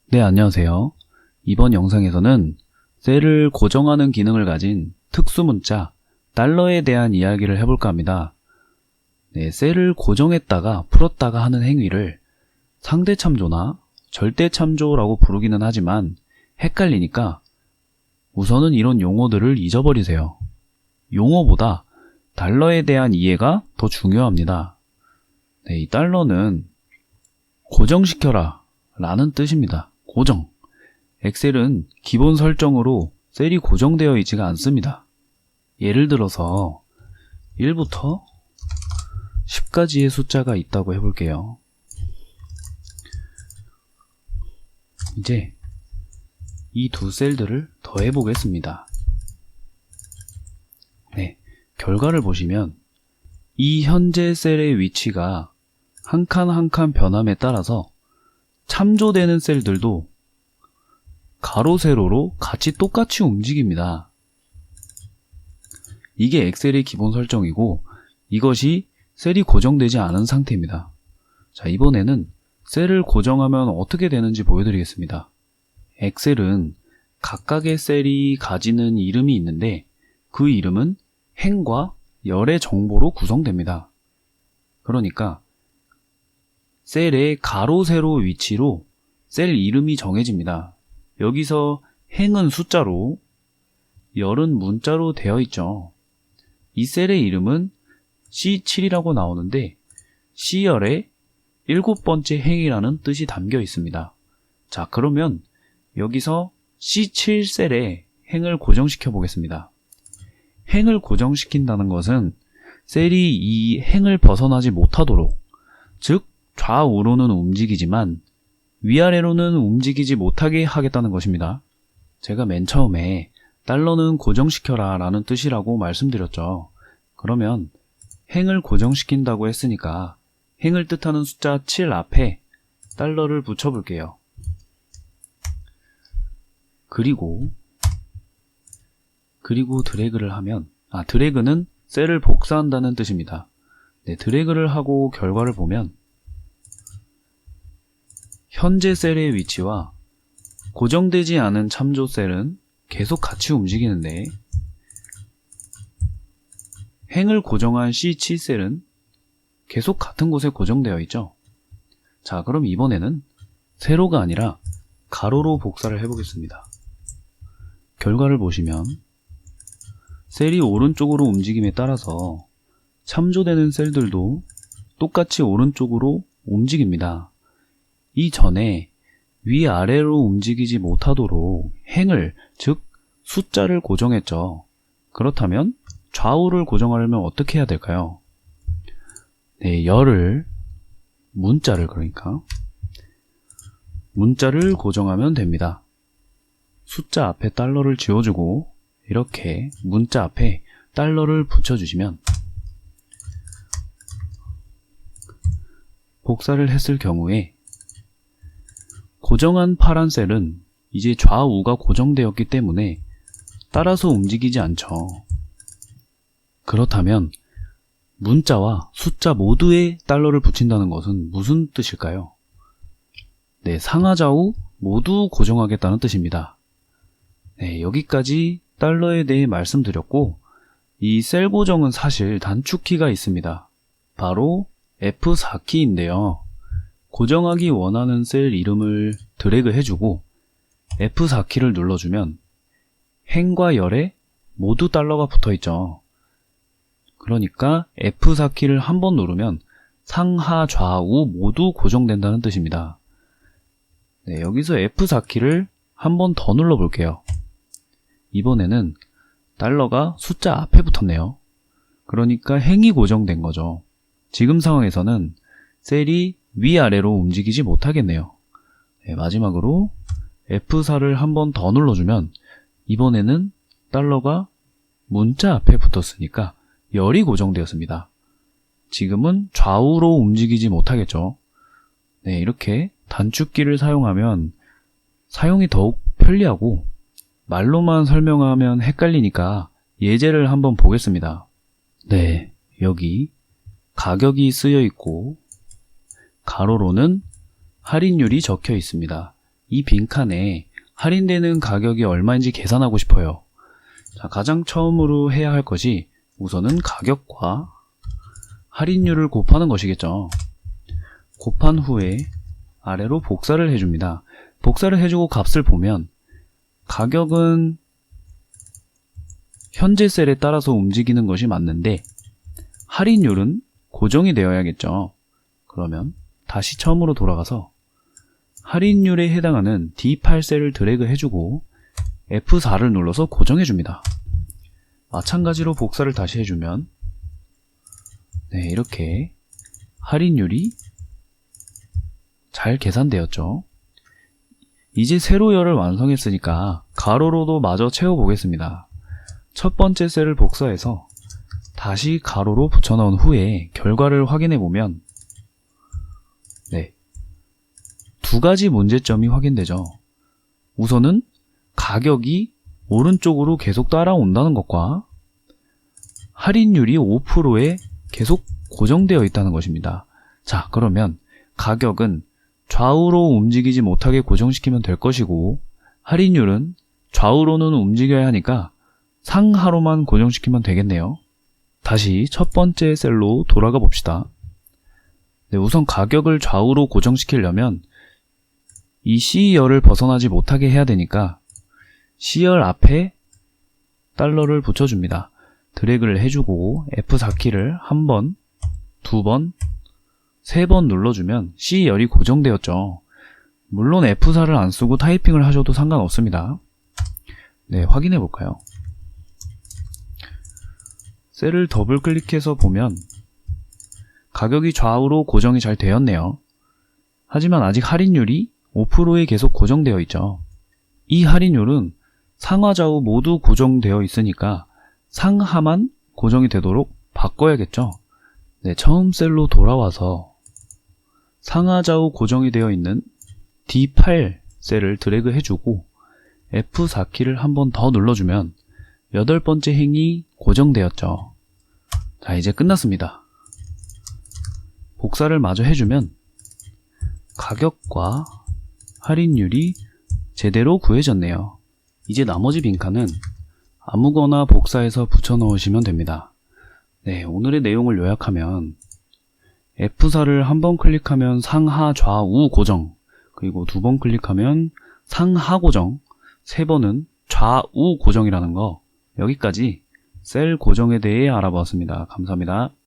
네, 안녕하세요. 이번 영상에서는 셀을 고정하는 기능을 가진 특수문자 달러에 대한 이야기를 해볼까 합니다. 네, 셀을 고정했다가 풀었다가 하는 행위를 상대참조나 절대참조라고 부르기는 하지만 헷갈리니까 우선은 이런 용어들을 잊어버리세요. 용어보다 달러에 대한 이해가 더 중요합니다. 네, 이 달러는 고정시켜라 라는 뜻입니다. 고정. 엑셀은 기본 설정으로 셀이 고정되어 있지가 않습니다. 예를 들어서 1부터 10까지의 숫자가 있다고 해볼게요. 이제 이 두 셀들을 더해 보겠습니다. 네, 결과를 보시면 이 현재 셀의 위치가 한 칸 한 칸 변함에 따라서 참조되는 셀들도 가로 세로로 같이 똑같이 움직입니다. 이게 엑셀의 기본 설정이고 이것이 셀이 고정되지 않은 상태입니다. 자, 이번에는 셀을 고정하면 어떻게 되는지 보여드리겠습니다. 엑셀은 각각의 셀이 가지는 이름이 있는데 그 이름은 행과 열의 정보로 구성됩니다. 그러니까 셀의 가로 세로 위치로 셀 이름이 정해집니다. 여기서 행은 숫자로 열은 문자로 되어 있죠. 이 셀의 이름은 C7이라고 나오는데 C열의 7번째 행이라는 뜻이 담겨 있습니다. 자, 그러면 여기서 C7셀에 행을 고정시켜 보겠습니다. 행을 고정시킨다는 것은 셀이 이 행을 벗어나지 못하도록, 즉 좌우로는 움직이지만 위아래로는 움직이지 못하게 하겠다는 것입니다. 제가 맨 처음에 달러는 고정시켜라 라는 뜻이라고 말씀드렸죠. 그러면 행을 고정시킨다고 했으니까 행을 뜻하는 숫자 7 앞에 달러를 붙여볼게요. 그리고 드래그를 하면, 드래그는 셀을 복사한다는 뜻입니다. 네, 드래그를 하고 결과를 보면 현재 셀의 위치와 고정되지 않은 참조 셀은 계속 같이 움직이는데 행을 고정한 C7셀은 계속 같은 곳에 고정되어 있죠. 자, 그럼 이번에는 세로가 아니라 가로로 복사를 해보겠습니다. 결과를 보시면 셀이 오른쪽으로 움직임에 따라서 참조되는 셀들도 똑같이 오른쪽으로 움직입니다. 이전에 위아래로 움직이지 못하도록 행을, 즉 숫자를 고정했죠. 그렇다면 좌우를 고정하려면 어떻게 해야 될까요? 네, 문자를 고정하면 됩니다. 숫자 앞에 달러를 지워주고 이렇게 문자 앞에 달러를 붙여주시면 복사를 했을 경우에 고정한 파란 셀은 이제 좌우가 고정되었기 때문에 따라서 움직이지 않죠. 그렇다면 문자와 숫자 모두에 달러를 붙인다는 것은 무슨 뜻일까요? 네, 상하좌우 모두 고정하겠다는 뜻입니다. 네, 여기까지 달러에 대해 말씀드렸고 이 셀 고정은 사실 단축키가 있습니다. 바로 F4키인데요. 고정하기 원하는 셀 이름을 드래그 해주고 F4키를 눌러주면 행과 열에 모두 달러가 붙어있죠. 그러니까 F4키를 한 번 누르면 상하 좌우 모두 고정된다는 뜻입니다. 네, 여기서 F4키를 한 번 더 눌러볼게요. 이번에는 달러가 숫자 앞에 붙었네요. 그러니까 행이 고정된 거죠. 지금 상황에서는 셀이 위아래로 움직이지 못하겠네요. 네, 마지막으로 F4를 한 번 더 눌러주면 이번에는 달러가 문자 앞에 붙었으니까 열이 고정되었습니다. 지금은 좌우로 움직이지 못하겠죠. 네, 이렇게 단축키를 사용하면 사용이 더욱 편리하고 말로만 설명하면 헷갈리니까 예제를 한번 보겠습니다. 네, 여기 가격이 쓰여 있고 가로로는 할인율이 적혀 있습니다. 이 빈칸에 할인되는 가격이 얼마인지 계산하고 싶어요. 자, 가장 처음으로 해야 할 것이 우선은 가격과 할인율을 곱하는 것이겠죠. 곱한 후에 아래로 복사를 해줍니다. 복사를 해주고 값을 보면 가격은 현재 셀에 따라서 움직이는 것이 맞는데 할인율은 고정이 되어야겠죠. 그러면 다시 처음으로 돌아가서 할인율에 해당하는 D8 셀을 드래그 해주고 F4를 눌러서 고정해줍니다. 마찬가지로 복사를 다시 해주면 네, 이렇게 할인율이 잘 계산되었죠. 이제 세로 열을 완성했으니까 가로로도 마저 채워보겠습니다. 첫 번째 셀을 복사해서 다시 가로로 붙여넣은 후에 결과를 확인해보면 네, 두 가지 문제점이 확인되죠. 우선은 가격이 오른쪽으로 계속 따라온다는 것과 할인율이 5%에 계속 고정되어 있다는 것입니다. 자, 그러면 가격은 좌우로 움직이지 못하게 고정시키면 될 것이고 할인율은 좌우로는 움직여야 하니까 상하로만 고정시키면 되겠네요. 다시 첫 번째 셀로 돌아가 봅시다. 네, 우선 가격을 좌우로 고정시키려면 이 C열을 벗어나지 못하게 해야 되니까 C열 앞에 달러를 붙여줍니다. 드래그를 해주고 F4키를 한 번, 두 번, 세 번 눌러주면 C열이 고정되었죠. 물론 F4를 안 쓰고 타이핑을 하셔도 상관없습니다. 네, 확인해 볼까요? 셀을 더블 클릭해서 보면 가격이 좌우로 고정이 잘 되었네요. 하지만 아직 할인율이 5%에 계속 고정되어 있죠. 이 할인율은 상하 좌우 모두 고정되어 있으니까 상하만 고정이 되도록 바꿔야겠죠. 네, 처음 셀로 돌아와서 상하 좌우 고정이 되어 있는 D8 셀을 드래그 해주고 F4키를 한 번 더 눌러주면 8번째 행이 고정되었죠. 자, 이제 끝났습니다. 복사를 마저 해주면 가격과 할인율이 제대로 구해졌네요. 이제 나머지 빈칸은 아무거나 복사해서 붙여 넣으시면 됩니다. 네, 오늘의 내용을 요약하면 F4를 한 번 클릭하면 상하 좌우 고정, 그리고 두 번 클릭하면 상하 고정, 세 번은 좌우 고정이라는 거, 여기까지 셀 고정에 대해 알아보았습니다. 감사합니다.